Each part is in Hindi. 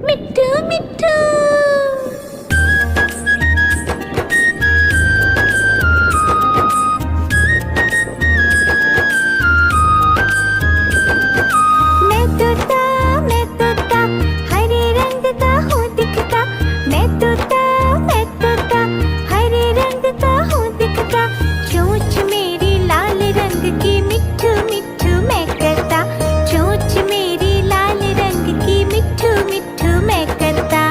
मिट्ठू मिट्ठू। मैं तोता हरे रंग का हूँ दिखता। मैं तोता हरे रंग का हूँ दिखता। चोंच मेरी लाल रंग की मिट्ठू मिट्ठू मैं करता। चोंच मेरी लाल रंग की मिट्ठू मिट्ठू मैं करता।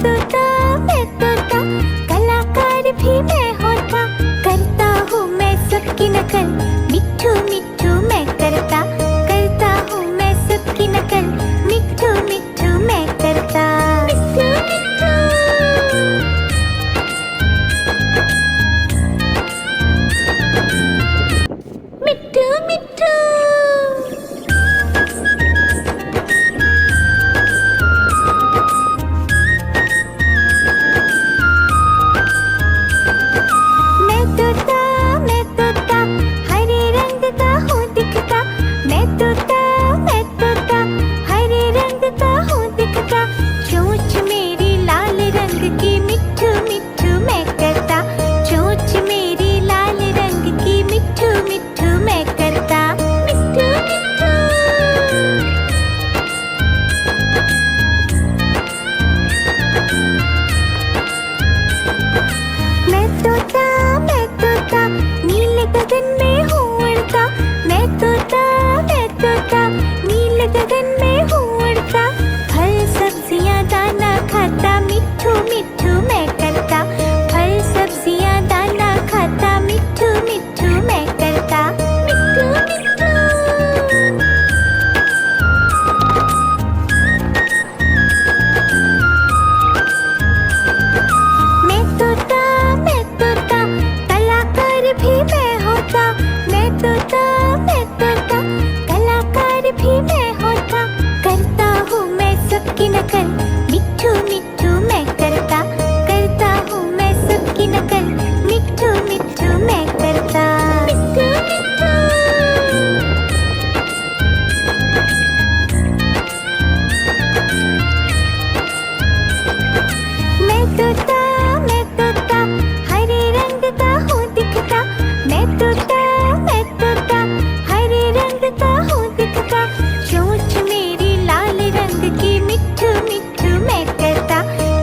मैं तोता कलाकार भी मैं होता, करता हूँ मैं सबकी नकल, मिट्ठू मिट्ठू मैं करता हूँ मैं सबकी नकल, मिट्ठू मिट्ठू मैं करता। मिट्ठू मिट्ठू मैं तोता हरे रंग का हूँ दिखता, मैं तोता हरे रंग का हूँ दिखता, चोंच मेरी लाल रंग की, मिट्ठू मिट्ठू मैं करता, चोंच मेरी लाल रंग की, मिट्ठू मिट्ठू मैं करता। मिट्ठू मिट्ठू मैं तोता नीले गगन में हूँ उड़ता, मैं तोता नीले गगन में हूँ उड़ता, फल सब्जियाँ दाना खाता, मिट्ठू मिट्ठू मैं करता, फल सब्जियाँ दाना खाता, मिट्ठू मिट्ठू मैं करता। मिट्ठू मिट्ठू मैं तोता कलाकार भी मैं होता, मैं तोता कलाकार भी मैं होता, करता हूँ मैं सबकी नकल, मिट्ठू मिट्ठू मैं करता हूँ मैं सबकी नकल, मिट्ठू मिट्ठू मैं करता। मिट्ठू मिट्ठू मैं तोता हरे रंग का हूँ दिखता, मैं तोता हरे रंग का हूँ दिखता, चोंच मेरी लाल रंग की, मिट्ठू मिट्ठू मैं करता,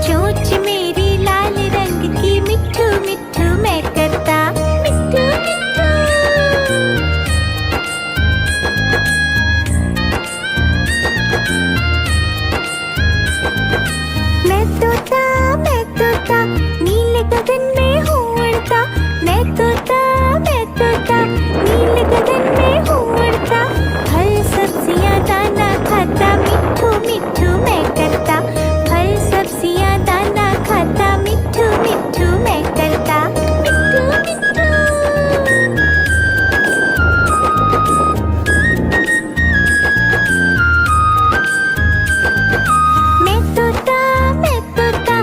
चोंच मेरी लाल रंग की, मिट्ठू मिट्ठू मैं करता। मिट्ठू मिट्ठू मैं तोता नीले गगन में हूँ उड़ता, मैं तोता नीले गगन में हूँ उड़ता, फल सब्जियाँ दाना खाता, मिट्ठू मिट्ठू मैं करता, फल सब्जियाँ दाना खाता, मिट्ठू मिट्ठू मैं करता। मिट्ठू मिट्ठू मैं तोता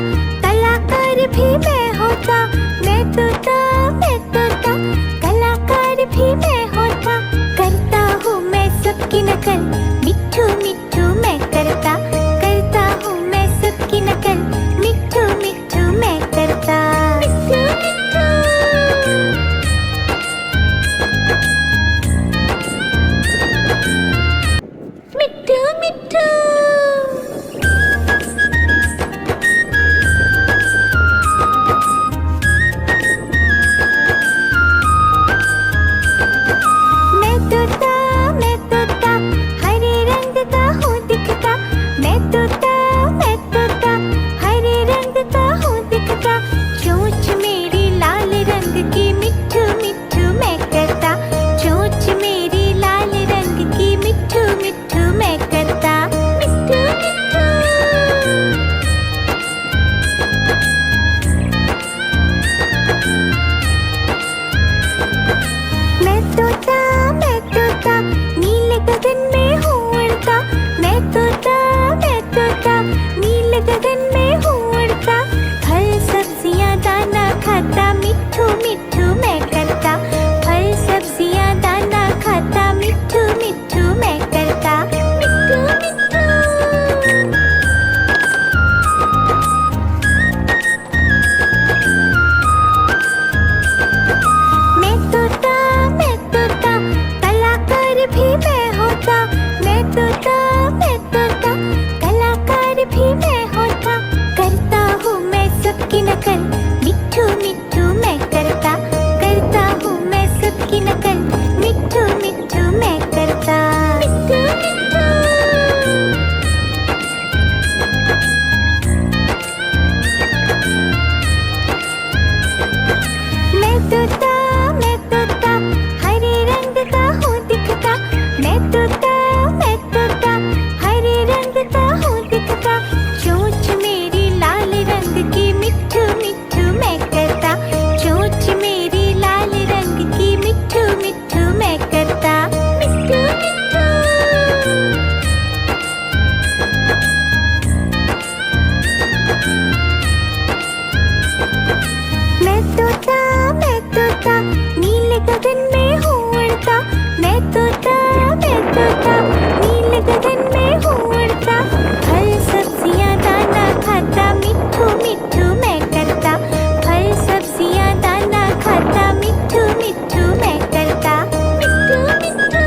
तोता नील गगन में हूँ उड़ता, फल सब्जियाँ दाना खाता, मिट्ठू मिट्ठू मैं करता, फल सब्जियाँ दाना खाता, मिट्ठू मिट्ठू मैं करता, मिट्ठू मिट्ठू।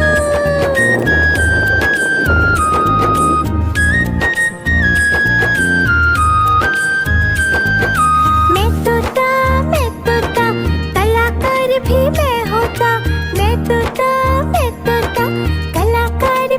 मैं तोता कलाकार भी मैं होता, मैं तोता कलाकार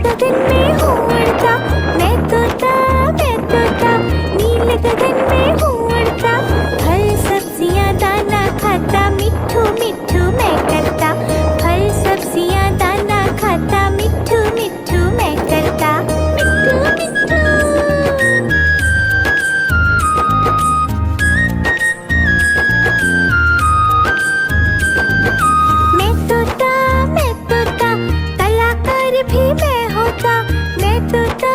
गगन में हूँ उड़ता, मैं तोता, मैं तोता, नीले गगन में हूँ उड़ता, फल सब्जियाँ दाना खाता, मिट्ठू मिट्ठू मैं करता, फल सब्जियाँ दाना खाता, मिट्ठू मिट्ठू मैं करता, मिट्ठू मिट्ठू। मैं तोता, कलाकार भी मैं होता, मैं तोता,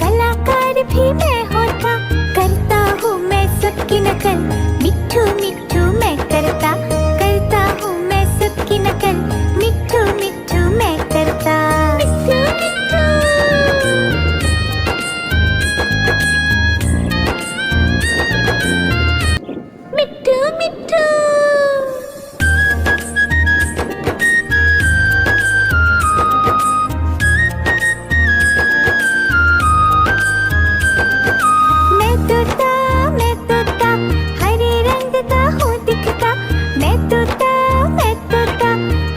कलाकार भी मैं होता, करता हूँ मैं सबकी नकल, मिट्ठू मिट्ठू मैं करता, करता हूँ मैं सबकी नकल, मिट्ठू मिट्ठू मैं करता, मिट्ठू मिट्ठू। मिट्ठू मिट्ठू। मैं तोता, हरे रंग का हूँ दिखता, मैं तोता,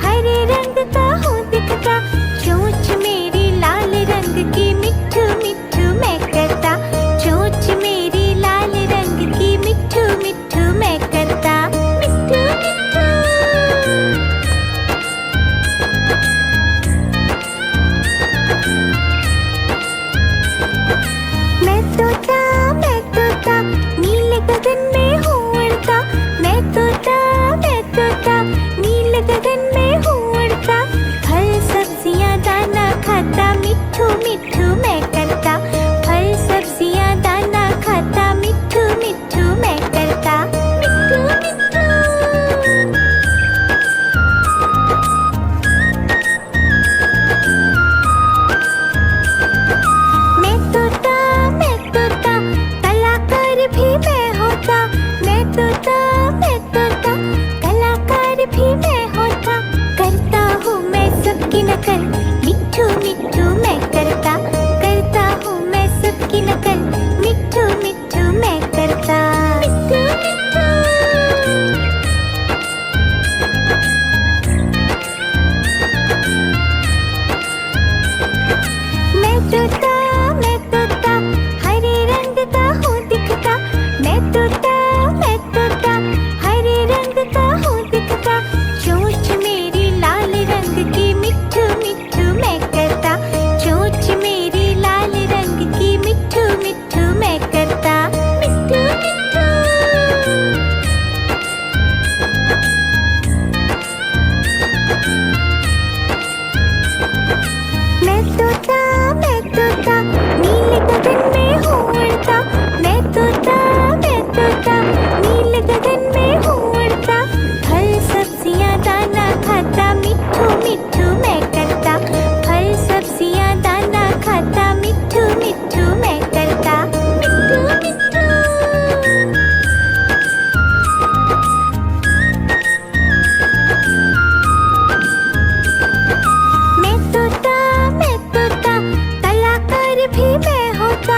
हरे रंग का हूँ दिखता, चोंच मेरी लाल रंग की, मिट्ठू मिट्ठू मैं करता, चोंच मेरी लाल रंग की, मिट्ठू मिट्ठू मैं करता, मिट्ठू मिट्ठू। मैं तोता, नीले गगन में हूँ उड़ता, मैं तोता, नीले गगन में हूँ उड़ता, फल सब्जियाँ दाना खाता, मिट्ठू मिट्ठू मैं करता, फल सब्जियाँ दाना खाता, मिट्ठू मिट्ठू मैं करता, मिट्ठू मिट्ठू। मैं तोता, कलाकार भी मैं होता, मैं तोता, कलाकार भी मैं होता, करता हूँ मैं सबकी नकल, मिट्ठू मिट्ठू मैं करता, करता हूँ मैं सबकी नकल, मिट्ठू मिट्ठू मैं करता, मिट्ठू मिट्ठू। मैं तोता, हरे रंग का हूँ दिखता, मैं तोता, हरे रंग का हूँ दिखता, चोंच मेरी लाल रंग की, मिट्ठू मिट्ठू मैं करता, चोंच मेरी लाल रंग की, मिट्ठू मिट्ठू मैं करता, मिट्ठू मिट्ठू। मैं तोता, नीले गगन में हूँ उड़ता, मैं तोता, नीले गगन में हूँ उड़ता, फल सब्जियाँ दाना खाता, मिट्ठू मिट्ठू मैं करता, फल सब्जियाँ दाना खाता, मिट्ठू मिट्ठू मैं करता, मिट्ठू मिट्ठू। मैं तोता, कलाकार भी मैं होता,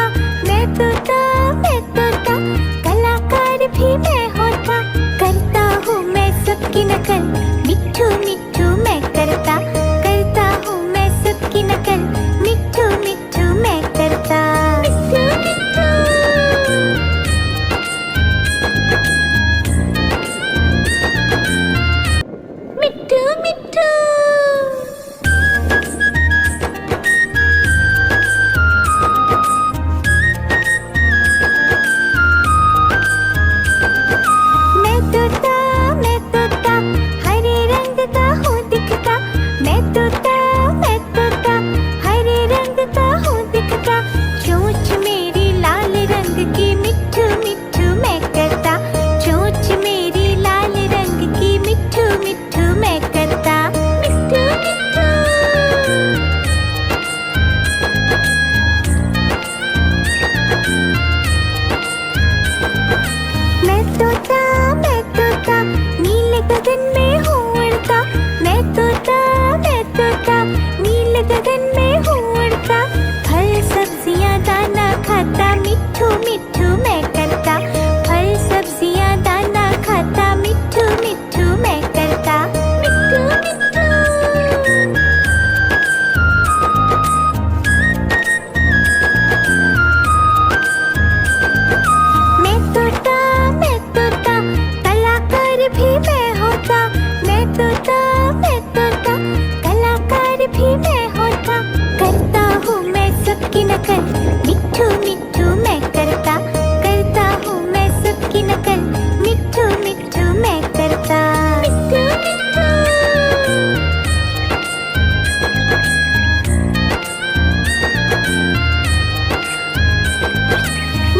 नकल, मिट्ठू मिट्ठू मैं करता, करता हूँ मैं सबकी नकल, मिट्ठू मिट्ठू मैं करता, मिट्ठू मिट्ठू।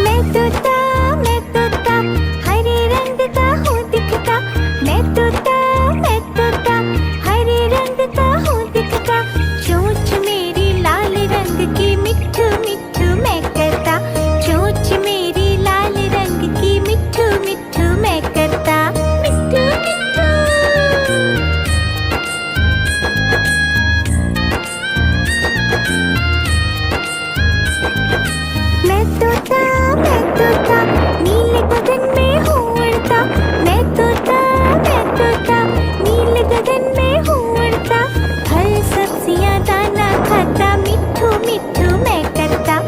मैं तोता हरे रंग का हूँ दिखता, मैं तोता हरे रंग का हूँ दिखता, चोंच मेरी लाल रंग की, मिट्ठू मिट्ठू मैं करता, चोंच मेरी लाल रंग की, मिट्ठू मिट्ठू मैं करता, मिट्ठू मिट्ठू। मैं तोता नीले गगन में हूँ उड़ता, मैं तोता नीले गगन में हूँ उड़ता, फल सब्जियाँ दाना खाता, मिट्ठू मिट्ठू मैं करता,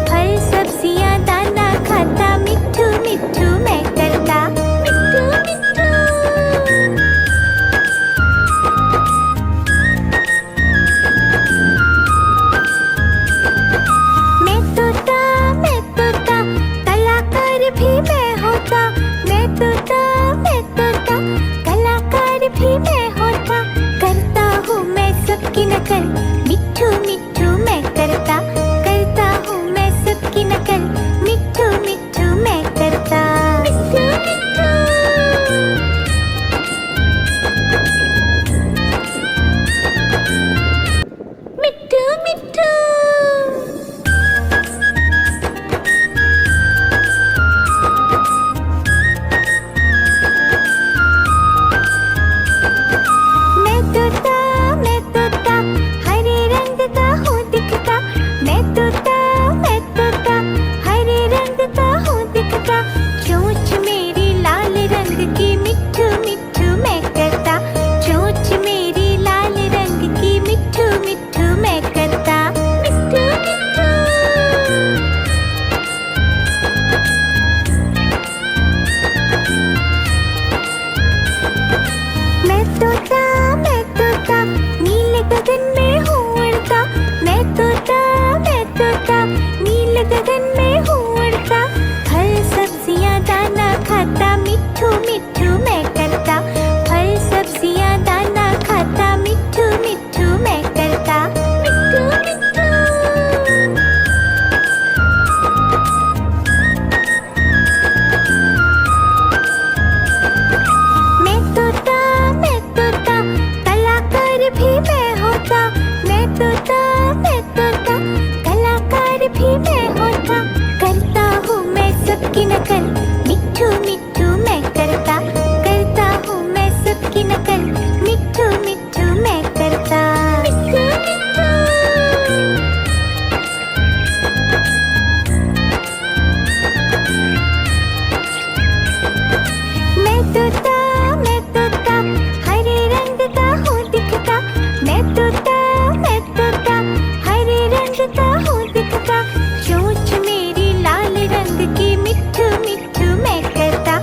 फल सब्जियाँ दाना खाता, मिट्ठू मिट्ठू मैं करता, मिट्ठू मिट्ठू। मैं तोता कलाकार भी मैं होता, मैं तोता कलाकार भी मैं होता, करता हूँ मैं सबकी नकल, मिट्ठू मिट्ठू मैं करता, करता हूँ मैं सबकी नकल, मिट्ठू मिट्ठू मैं करता, मिट्ठू मिट्ठू। मिट्ठू मिट्ठू। मैं तोता हरे रंग का हूँ दिखता, मैं तोता हरे रंग का हूँ दिखता, चोंच मेरी लाल रंग की, मिट्ठू मिट्ठू मैं करता, चोंच मेरी लाल रंग की, मिट्ठू मिट्ठू मैं करता, मिट्ठू मिट्ठू। मैं तोता नीले गगन में हूँ उड़ता, मैं तोता नीले गगन में हूँ उड़ता, फल सब्जियाँ दाना खाता, मिट्ठू मिट्ठू मैं करता, फल सब्जियाँ दाना खाता, मिट्ठू मिट्ठू मैं करता, मिट्ठू मिट्ठू। मैं तोता कलाकार भी मैं होता, मैं तोता कलाकार भी मैं होता, करता हूँ मैं सबकी नकल, मिट्ठू मिट्ठू मैं करता, करता हूँ मैं सबकी नकल, मिट्ठू मिट्ठू मैं करता, मिट्ठू मिट्ठू। मैं तोता हरे रंग का हूँ दिखता, मैं तोता हरे रंग का हूँ दिखता, चोंच मेरी लाल रंग की, मिट्ठू मिट्ठू मैं करता,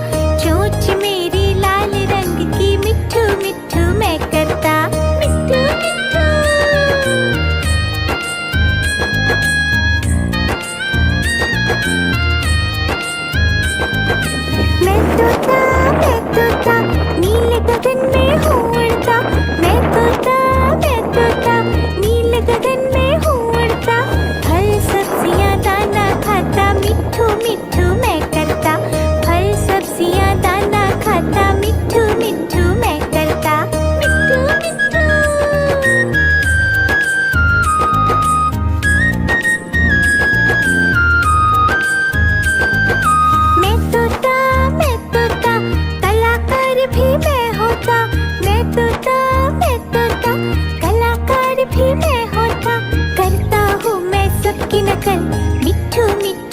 चोंच मेरी लाल रंग की, मिट्ठू मिट्ठू मैं करता, मिट्ठू मिट्ठू। मैं तोता नीले गगन में हूँ उड़ता, मैं तोता नीले गगन में हूँ उड़ता, फल सब्जियाँ दाना खाता, मिट्ठू मिट्ठू मैं करता, फल सब्जियाँ दाना खाता, मिट्ठू मिट्ठू मैं करता, मिट्ठू मिट्ठू। मैं तोता कलाकार भी मैं होता, मैं तोता कलाकार भी मैं होता, करता हूँ मैं सबकी नकल, मिट्ठू मिट्ठू